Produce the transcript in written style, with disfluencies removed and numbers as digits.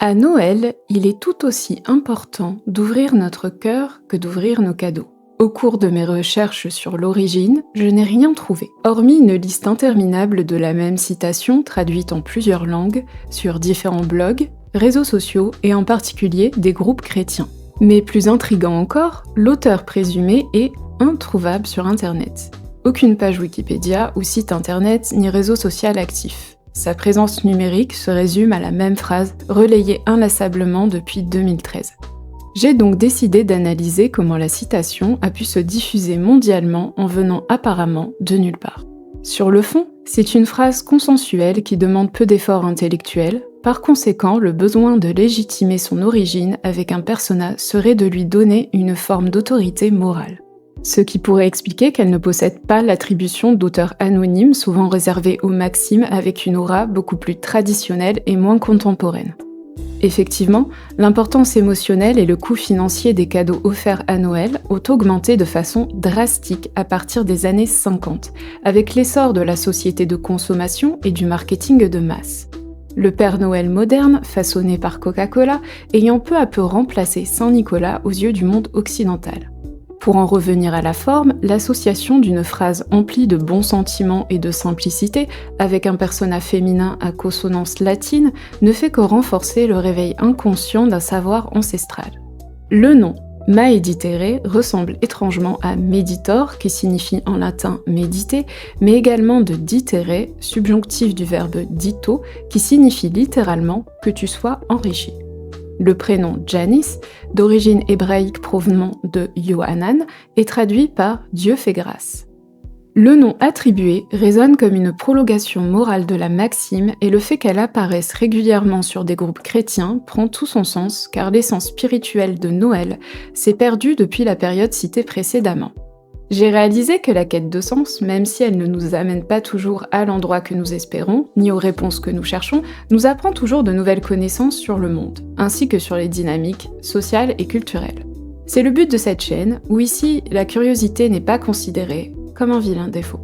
À Noël, il est tout aussi important d'ouvrir notre cœur que d'ouvrir nos cadeaux. Au cours de mes recherches sur l'origine, je n'ai rien trouvé, hormis une liste interminable de la même citation traduite en plusieurs langues, sur différents blogs, réseaux sociaux et en particulier des groupes chrétiens. Mais plus intriguant encore, l'auteur présumé est introuvable sur Internet. Aucune page Wikipédia ou site Internet ni réseau social actif. Sa présence numérique se résume à la même phrase, relayée inlassablement depuis 2013. J'ai donc décidé d'analyser comment la citation a pu se diffuser mondialement en venant apparemment de nulle part. Sur le fond, c'est une phrase consensuelle qui demande peu d'efforts intellectuels. Par conséquent, le besoin de légitimer son origine avec un persona serait de lui donner une forme d'autorité morale. Ce qui pourrait expliquer qu'elle ne possède pas l'attribution d'auteur anonyme, souvent réservée aux maximes avec une aura beaucoup plus traditionnelle et moins contemporaine. Effectivement, l'importance émotionnelle et le coût financier des cadeaux offerts à Noël ont augmenté de façon drastique à partir des années 50, avec l'essor de la société de consommation et du marketing de masse. Le Père Noël moderne, façonné par Coca-Cola, ayant peu à peu remplacé Saint-Nicolas aux yeux du monde occidental. Pour en revenir à la forme, l'association d'une phrase emplie de bons sentiments et de simplicité avec un persona féminin à consonance latine ne fait que renforcer le réveil inconscient d'un savoir ancestral. Le nom Maeditere ressemble étrangement à meditor, qui signifie en latin méditer, mais également de ditere, subjonctif du verbe dito, qui signifie littéralement que tu sois enrichi. Le prénom Janice, d'origine hébraïque provenant de Yohanan, est traduit par Dieu fait grâce. Le nom attribué résonne comme une prolongation morale de la maxime et le fait qu'elle apparaisse régulièrement sur des groupes chrétiens prend tout son sens car l'essence spirituelle de Noël s'est perdue depuis la période citée précédemment. J'ai réalisé que la quête de sens, même si elle ne nous amène pas toujours à l'endroit que nous espérons, ni aux réponses que nous cherchons, nous apprend toujours de nouvelles connaissances sur le monde, ainsi que sur les dynamiques sociales et culturelles. C'est le but de cette chaîne, où ici, la curiosité n'est pas considérée comme un vilain défaut.